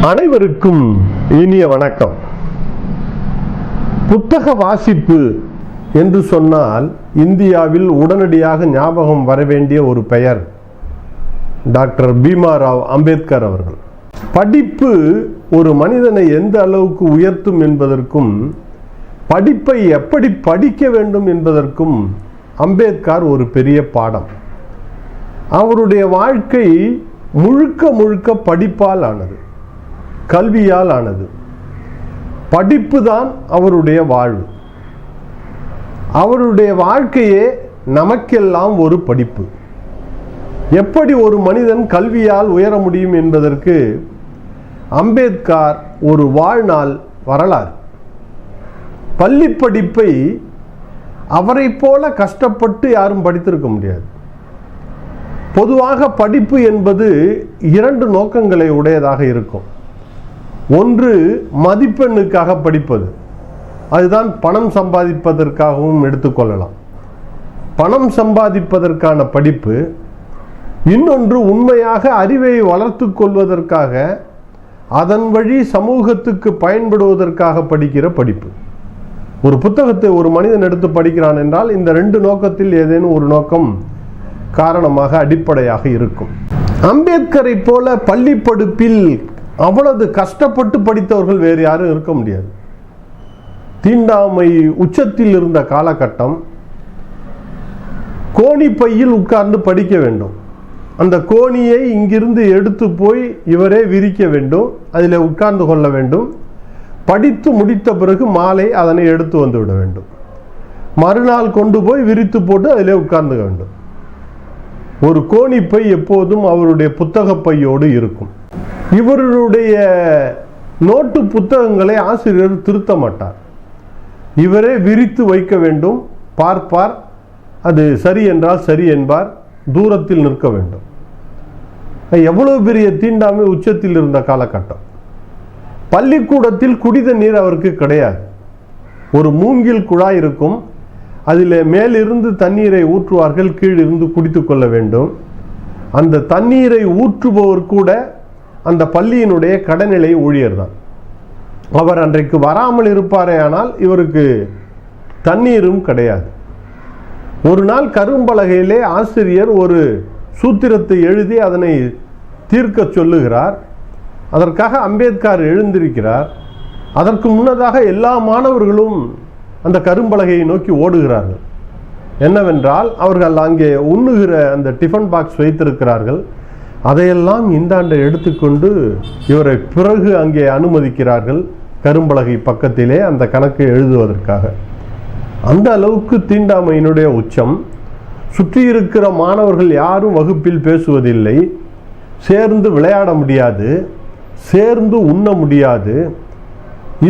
அனைவருக்கும் இனிய வணக்கம். புத்தக வாசிப்பு என்று சொன்னால் இந்தியாவில் உடனடியாக ஞாபகம் வரவேண்டிய ஒரு பெயர் டாக்டர் பீமாராவ் அம்பேத்கர் அவர்கள். படிப்பு ஒரு மனிதனை எந்த அளவுக்கு உயர்த்தும் என்பதற்கும் படிப்பை எப்படி படிக்க வேண்டும் என்பதற்கும் அம்பேத்கர் ஒரு பெரிய பாடம். அவருடைய வாழ்க்கை முழுக்க முழுக்க படிப்பால் ஆனது, கல்வியால் ஆனது. படிப்பு தான் அவருடைய வாழ்வு. அவருடைய வாழ்க்கையே நமக்கெல்லாம் ஒரு படிப்பு. எப்படி ஒரு மனிதன் கல்வியால் உயர முடியும் என்பதற்கு அம்பேத்கர் ஒரு வாழ்நாள் வரலாறு. பள்ளி படிப்பை அவரை போல கஷ்டப்பட்டு யாரும் படித்திருக்க முடியாது. பொதுவாக படிப்பு என்பது இரண்டு நோக்கங்களை உடையதாக இருக்கும். ஒன்று மதிப்பெண்ணுக்காக படிப்பது, அதுதான் பணம் சம்பாதிப்பதற்காகவும் எடுத்துக்கொள்ளலாம். பணம் சம்பாதிப்பதற்கான படிப்பு. இன்னொன்று உண்மையாக அறிவை வளர்த்து கொள்வதற்காக, அதன் வழி சமூகத்துக்கு பயன்படுவதற்காக படிக்கிற படிப்பு. ஒரு புத்தகத்தை ஒரு மனிதன் எடுத்து படிக்கிறான் என்றால் இந்த ரெண்டு நோக்கத்தில் ஏதேனும் ஒரு நோக்கம் காரணமாக அடிப்படையாக இருக்கும். அம்பேத்கரை போல பள்ளி படிப்பில் அவ்வளவு கஷ்டப்பட்டு படித்தவர்கள் வேறு யாரும் இருக்க முடியாது. தீண்டாமை உச்சத்தில் இருந்த காலகட்டம். கோணி பையில் உட்கார்ந்து படிக்க வேண்டும். அந்த கோணியை இங்கிருந்து எடுத்து போய் இவரே விரிக்க வேண்டும், அதில் உட்கார்ந்து கொள்ள வேண்டும். படித்து முடித்த பிறகு மாலை அதனை எடுத்து வந்து விட வேண்டும். மறுநாள் கொண்டு போய் விரித்து போட்டு அதிலே உட்கார்ந்து வேண்டும். ஒரு கோணிப்பை எப்போதும் அவருடைய புத்தக பையோடு இருக்கும். இவருடைய நோட்டு புத்தகங்களை ஆசிரியர் திருத்த மாட்டார். இவரே விரித்து வைக்க வேண்டும், பார்ப்பார். அது சரி என்றால் சரி என்பார், தூரத்தில் நிற்க வேண்டும். எவ்வளவு பெரிய தீண்டாமை உச்சத்தில் இருந்த காலகட்டம். பள்ளிக்கூடத்தில் குடித நீர் அவருக்கு கிடையாது. ஒரு மூங்கில் குழாய் இருக்கும், அதில் மேலிருந்து தண்ணீரை ஊற்றுவார்கள், கீழிருந்து குடித்து கொள்ள வேண்டும். அந்த தண்ணீரை ஊற்றுபவர் கூட அந்த பள்ளியினுடைய கடைநிலை ஊழியர் தான். அவர் அன்றைக்கு வராமல் இருப்பாரே, ஆனால் இவருக்கு தண்ணீரும் கிடையாது. ஒரு நாள் கரும்பலகையிலே ஆசிரியர் ஒரு சூத்திரத்தை எழுதி அதனை தீர்க்க சொல்லுகிறார். அதற்காக அம்பேத்கர் எழுந்திருக்கிறார். அதற்கு முன்னதாக எல்லா மாணவர்களும் அந்த கரும்பலகையை நோக்கி ஓடுகிறார்கள். என்னவென்றால் அவர்கள் அங்கே உண்ணுகிற அந்த டிஃபன் பாக்ஸ் வைத்திருக்கிறார்கள். அதையெல்லாம் இந்தாண்டை எடுத்துக்கொண்டு இவரை பிறகு அங்கே அனுமதிக்கிறார்கள், கரும்பலகை பக்கத்திலே அந்த கணக்கை எழுதுவதற்காக. அந்த அளவுக்கு தீண்டாமையினுடைய உச்சம். சுற்றி இருக்கிற மாணவர்கள் யாரும் வகுப்பில் பேசுவதில்லை, சேர்ந்து விளையாட முடியாது, சேர்ந்து உண்ண முடியாது.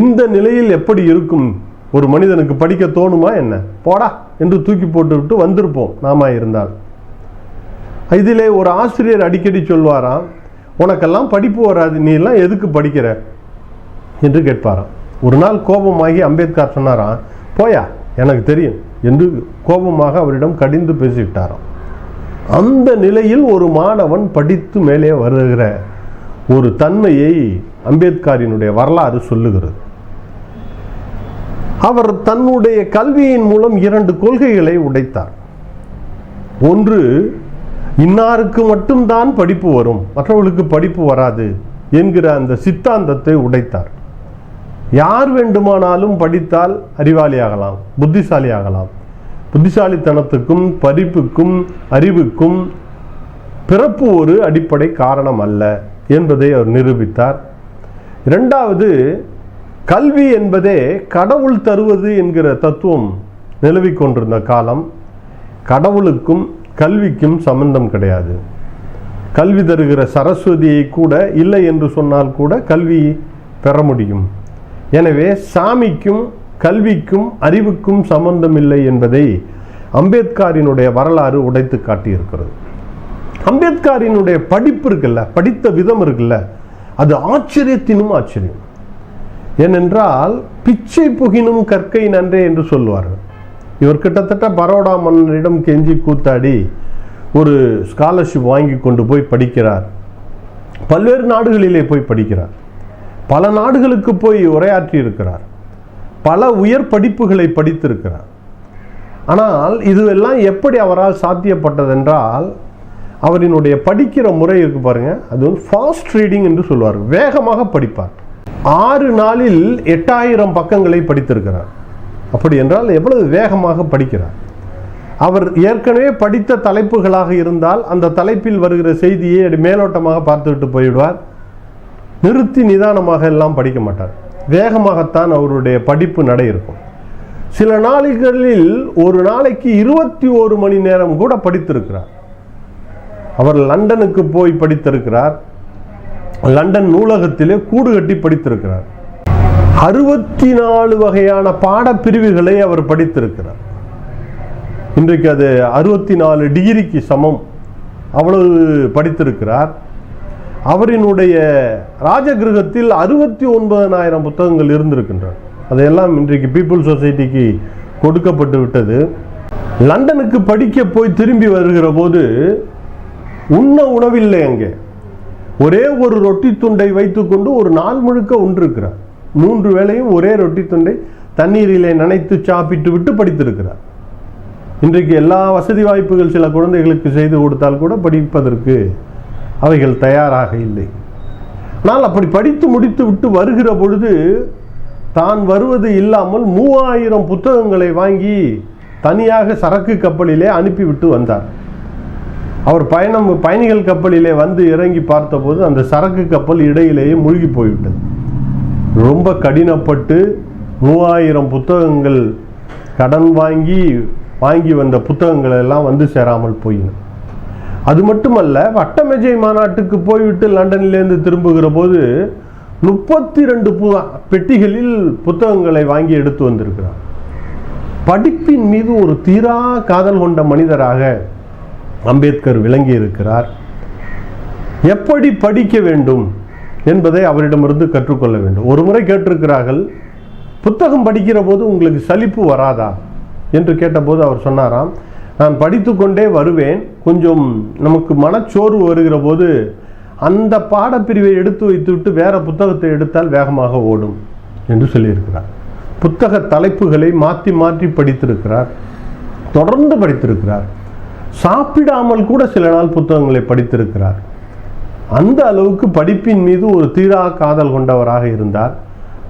இந்த நிலையில் எப்படி இருக்கும் ஒரு மனிதனுக்கு? படிக்க தோணுமா என்ன? போடா என்று தூக்கி போட்டுவிட்டு வந்திருப்போம் நாம இருந்தால். இதிலே ஒரு ஆசிரியர் அடிக்கடி சொல்வாராம், உனக்கெல்லாம் படிப்பு வராது, நீ எல்லாம் எதுக்கு படிக்கிற என்று கேட்பாராம். ஒரு நாள் கோபமாகி அம்பேத்கர் சொன்னாராம், போயா எனக்கு தெரியும் என்று கோபமாக அவரிடம் கடிந்து பேசிவிட்டாராம். அந்த நிலையில் ஒரு மாணவன் படித்து மேலே வருகிற ஒரு தன்மையை அம்பேத்கரினுடைய வரலாறு சொல்லுகிறது. அவர் தன்னுடைய கல்வியின் மூலம் இரண்டு கொள்கைகளை உடைத்தார். ஒன்று, இன்னாருக்கு மட்டும்தான் படிப்பு வரும், மற்றவர்களுக்கு படிப்பு வராது என்கிற அந்த சித்தாந்தத்தை உடைத்தார். யார் வேண்டுமானாலும் படித்தால் அறிவாளியாகலாம், புத்திசாலியாகலாம். புத்திசாலித்தனத்துக்கும் படிப்புக்கும் அறிவுக்கும் பிறப்பு ஒரு அடிப்படை காரணம் அல்ல என்பதை அவர் நிரூபித்தார். இரண்டாவது, கல்வி என்பதே கடவுள் தருவது என்கிற தத்துவம் நிலவிக் கொண்டிருந்த காலம். கடவுளுக்கும் கல்விக்கும் சம்பந்தம் கிடையாது. கல்வி தருகிற சரஸ்வதியை கூட இல்லை என்று சொன்னால் கூட கல்வி பெற முடியும். எனவே சாமிக்கும் கல்விக்கும் அறிவுக்கும் சம்பந்தம் இல்லை என்பதை அம்பேத்கரினுடைய வரலாறு உடைத்து காட்டியிருக்கிறது. அம்பேத்கரினுடைய படிப்பு இருக்குல்ல, படித்த விதம் இருக்குல்ல, அது ஆச்சரியத்தினும் ஆச்சரியம். ஏனென்றால் பிச்சை புகினும் கற்கை நன்றே என்று சொல்லுவார்கள். இவர் கிட்டத்தட்ட பரோடா மன்னரிடம் கெஞ்சி கூத்தாடி ஒரு ஸ்காலர்ஷிப் வாங்கி கொண்டு போய் படிக்கிறார். பல்வேறு நாடுகளிலே போய் படிக்கிறார். பல நாடுகளுக்கு போய் உரையாற்றி இருக்கிறார், பல உயர் படிப்புகளை படித்திருக்கிறார். ஆனால் இதுவெல்லாம் எப்படி அவரால் சாத்தியப்பட்டதென்றால், அவரினுடைய படிக்கிற முறை இருக்கு பாருங்க, அது ஃபாஸ்ட் ரீடிங் என்று சொல்வார். வேகமாக படிப்பார். 6 நாளில் 8000 பக்கங்களை படித்திருக்கிறார். அப்படி என்றால் எவ்வளவு வேகமாக படிக்கிறார். அவர் ஏற்கனவே படித்த தலைப்புகளாக இருந்தால் அந்த தலைப்பில் வருகிற செய்தியை மேலோட்டமாக பார்த்துவிட்டு போயிடுவார். நிறுத்தி நிதானமாக எல்லாம் படிக்க மாட்டார். வேகமாகத்தான் அவருடைய படிப்பு நடை இருக்கும். சில நாளிகளில் ஒரு நாளைக்கு 21 மணி நேரம் கூட படித்திருக்கிறார். அவர் லண்டனுக்கு போய் படித்திருக்கிறார். லண்டன் நூலகத்திலே கூடு கட்டி படித்திருக்கிறார். 64 வகையான பாடப்பிரிவுகளை அவர் படித்திருக்கிறார். இன்றைக்கு அது 64 டிகிரிக்கு சமம். அவ்வளவு படித்திருக்கிறார். அவரினுடைய ராஜகிருகத்தில் 69,000 புத்தகங்கள் இருந்திருக்கின்றன. அதையெல்லாம் இன்றைக்கு பீப்புள் சொசைட்டிக்கு கொடுக்கப்பட்டு விட்டது. லண்டனுக்கு படிக்க போய் திரும்பி வருகிற போது உண்ண உணவில்லை. அங்கே ஒரே ஒரு ரொட்டி துண்டை வைத்துக்கொண்டு ஒரு நாள் முழுக்க உண்டிருக்கிறார். 3 வேளையும் ஒரே ரொட்டி துண்டை தண்ணீரிலே நனைத்து சாப்பிட்டு விட்டு படித்திருக்கிறார். இன்றைக்கு எல்லா வசதி வாய்ப்புகள் சில குழந்தைகளுக்கு செய்து கொடுத்தால் கூட படிப்பதற்கு அவைகள் தயாராக இல்லை. ஆனால் அப்படி படித்து முடித்து விட்டு வருகிற பொழுது தான் வருவது இல்லாமல் 3000 புத்தகங்களை வாங்கி தனியாக சரக்கு கப்பலிலே அனுப்பிவிட்டு வந்தார். அவர் பயணிகள் கப்பலிலே வந்து இறங்கி பார்த்தபோது அந்த சரக்கு கப்பல் இடையிலேயே மூழ்கி போய்விட்டது. ரொம்ப கடினப்பட்டு 3000 புத்தகங்கள் கடன் வாங்கி வந்த புத்தகங்கள் எல்லாம் வந்து சேராமல் போயின. அது மட்டுமல்ல, வட்டமேஜை மாநாட்டுக்கு போய்விட்டு லண்டனிலேருந்து திரும்புகிற போது 32 பெட்டிகளில் புத்தகங்களை வாங்கி எடுத்து வந்திருக்கிறார். படிப்பின் மீது ஒரு தீரா காதல் கொண்ட மனிதராக அம்பேத்கர் விளங்கி இருக்கிறார். எப்படி படிக்க வேண்டும் என்பதை அவரிடமிருந்து கற்றுக்கொள்ள வேண்டும். ஒரு முறை கேட்டிருக்கிறார்கள், புத்தகம் படிக்கிற போது உங்களுக்கு சலிப்பு வராதா என்று கேட்டபோது அவர் சொன்னாராம், நான் படித்து கொண்டே வருவேன், கொஞ்சம் நமக்கு மனச்சோர்வு வருகிற போது அந்த பாடப்பிரிவை எடுத்து வைத்துவிட்டு வேற புத்தகத்தை எடுத்தால் வேகமாக ஓடும் என்று சொல்லியிருக்கிறார். புத்தக தலைப்புகளை மாற்றி மாற்றி படித்திருக்கிறார். தொடர்ந்து படித்திருக்கிறார். சாப்பிடாமல் கூட சில நாள் புத்தகங்களை படித்திருக்கிறார். அந்த அளவுக்கு படிப்பின் மீது ஒரு தீரா காதல் கொண்டவராக இருந்தார்.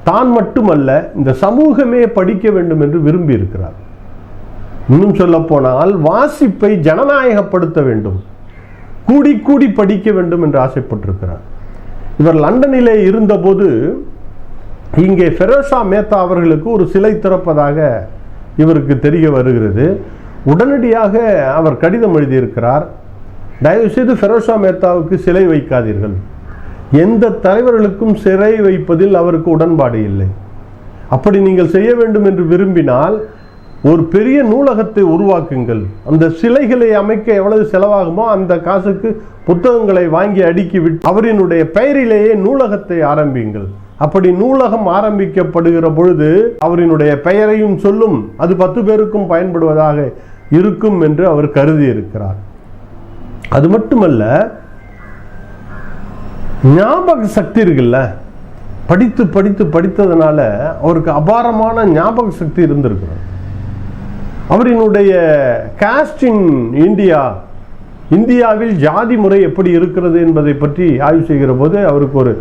தான் மட்டுமல்ல, இந்த சமூகமே படிக்க வேண்டும் என்று விரும்பி இருக்கிறார். இன்னும் சொல்ல போனால் வாசிப்பை ஜனநாயகப்படுத்த வேண்டும், கூடி கூடி படிக்க வேண்டும் என்று ஆசைப்பட்டிருக்கிறார். இவர் லண்டனிலே இருந்தபோது இங்கே ஃபெரோஷா மேத்தா அவர்களுக்கு ஒரு சிலை திறப்பதாக இவருக்கு தெரிய வருகிறது. உடனடியாக அவர் கடிதம் எழுதியிருக்கிறார், தயவுசெய்து ஃபெரோஷா மேத்தாவுக்கு சிலை வைக்காதீர்கள். எந்த தலைவர்களுக்கும் சிலை வைப்பதில் அவருக்கு உடன்பாடு இல்லை. அப்படி நீங்கள் செய்ய வேண்டும் என்று விரும்பினால் ஒரு பெரிய நூலகத்தை உருவாக்குங்கள். அந்த சிலைகளை அமைக்க எவ்வளவு செலவாகுமோ அந்த காசுக்கு புத்தகங்களை வாங்கி அடுக்கி விட்டு அவரினுடைய பெயரிலேயே நூலகத்தை ஆரம்பியுங்கள். அப்படி நூலகம் ஆரம்பிக்கப்படுகிற பொழுது அவரினுடைய பெயரையும் சொல்லும், அது 10 பேருக்கும் பயன்படுவதாக இருக்கும் என்று அவர் கருதி இருக்கிறார். அது மட்டுமல்ல, ஞாபக சக்தி இருக்குல்ல, படித்து படித்து படித்ததுனால அவருக்கு அபாரமான ஞாபக சக்தி இருந்திருக்கிறார். அவரினுடைய காஸ்ட் இன் இந்தியாவில் ஜாதி முறை எப்படி இருக்கிறது என்பதை பற்றி ஆய்வு செய்கிற போது அவருக்கு ஒரு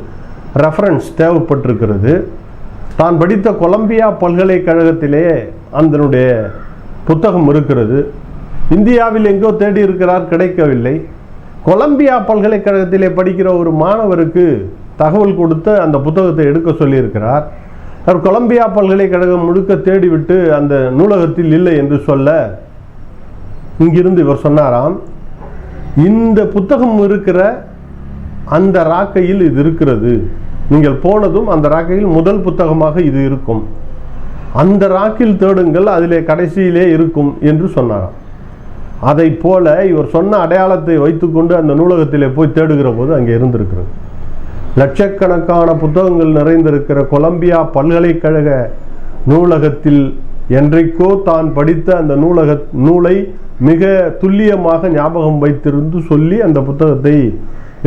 ரெஃபரன்ஸ் தேவைப்பட்டிருக்கிறது. தான் படித்த கொலம்பியா பல்கலைக்கழகத்திலே அதனுடைய புத்தகம் இருக்கிறது. இந்தியாவில் எங்கோ தேடி இருக்கிறார், கிடைக்கவில்லை. கொலம்பியா பல்கலைக்கழகத்திலே படிக்கிற ஒரு மாணவருக்கு தகவல் கொடுத்து அந்த புத்தகத்தை எடுக்க சொல்லியிருக்கிறார். அவர் கொலம்பியா பல்கலைக்கழகம் முழுக்க தேடிவிட்டு அந்த நூலகத்தில் இல்லை என்று சொல்ல, இங்கிருந்து இவர் சொன்னாராம், இந்த புத்தகம் இருக்கிற அந்த ராக்கையில் இது இருக்கிறது, நீங்கள் போனதும் அந்த ராக்கையில் முதல் புத்தகமாக இது இருக்கும், அந்த ராக்கில் தேடுங்கள், அதிலே கடைசியிலே இருக்கும் என்று சொன்னாராம். அதை போல இவர் சொன்ன அடையாளத்தை வைத்துக்கொண்டு அந்த நூலகத்திலே போய் தேடுகிற போது அங்கே இருந்திருக்கிறது. லட்சக்கணக்கான புத்தகங்கள் நிறைந்திருக்கிற கொலம்பியா பல்கலைக்கழக நூலகத்தில் என்றைக்கோ தான் படித்த அந்த நூலை மிக துல்லியமாக ஞாபகம் வைத்திருந்து சொல்லி அந்த புத்தகத்தை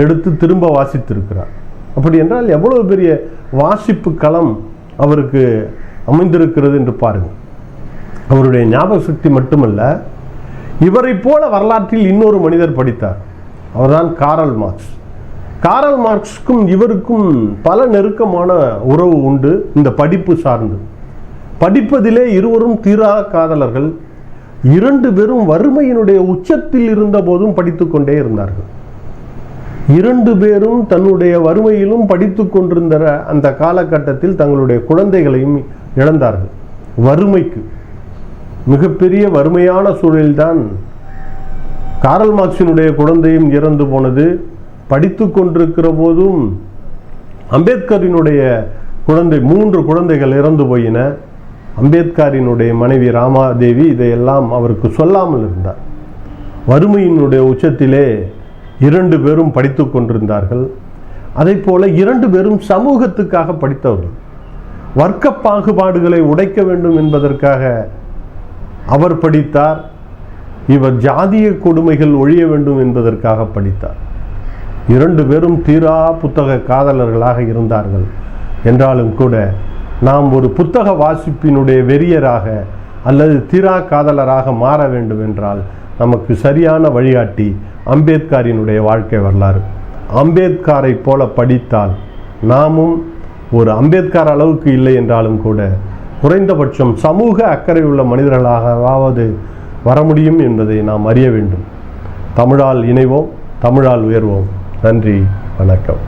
எடுத்து திரும்ப வாசித்திருக்கிறார். அப்படி என்றால் எவ்வளவு பெரிய வாசிப்பு களம் அவருக்கு அமைந்திருக்கிறது என்று பாருங்கள். அவருடைய ஞாபக சக்தி மட்டுமல்ல, இவரை போல வரலாற்றில் இன்னொரு மனிதர் படித்தார். அவர்தான் காரல் மார்க்ஸ். காரல் மார்க்ஸுக்கும் இவருக்கும் பல நெருக்கமான உறவு உண்டு. இந்த படிப்பு சார்ந்து படிப்பதிலே இருவரும் தீரா காதலர்கள். 2 பேரும் வறுமையினுடைய உச்சத்தில் இருந்த போதும் படித்துக் கொண்டே இருந்தார்கள். 2 பேரும் தன்னுடைய வறுமையிலும் படித்துக் கொண்டிருந்த அந்த காலகட்டத்தில் தங்களுடைய குழந்தைகளையும் இழந்தார்கள். வறுமைக்கு மிகப்பெரிய வறுமையான சூழலில்தான் காரல் மார்க்சினுடைய குழந்தையும் இறந்து போனது. படித்து கொண்டிருக்கிற போதும் அம்பேத்கரினுடைய குழந்தை 3 குழந்தைகள் இறந்து போயின. அம்பேத்கரினுடைய மனைவி ராமாதேவி இதையெல்லாம் அவருக்கு சொல்லாமல் இருந்தார். வறுமையினுடைய உச்சத்திலே 2 பேரும் படித்து கொண்டிருந்தார்கள். அதை போல 2 பேரும் சமூகத்துக்காக படித்தவர்கள். வர்க்க பாகுபாடுகளை உடைக்க வேண்டும் என்பதற்காக அவர் படித்தார். இவர் ஜாதிய கொடுமைகள் ஒழிய வேண்டும் என்பதற்காக படித்தார். 2 பேரும் தீரா புத்தக காதலர்களாக இருந்தார்கள். என்றாலும் கூட நாம் ஒரு புத்தக வாசிப்பினுடைய வெறியராக அல்லது தீரா காதலராக மாற வேண்டும் என்றால் நமக்கு சரியான வழிகாட்டி அம்பேத்கரினுடைய வாழ்க்கை வரலாறு. அம்பேத்கரை போல படித்தால் நாமும் ஒரு அம்பேத்கர் அளவுக்கு இல்லை என்றாலும் கூட குறைந்தபட்சம் சமூக அக்கறை உள்ள மனிதர்களாகவாவது வர முடியும் என்பதை நாம் அறிய வேண்டும். தமிழால் இணைவோம், தமிழால் உயர்வோம். நன்றி, வணக்கம்.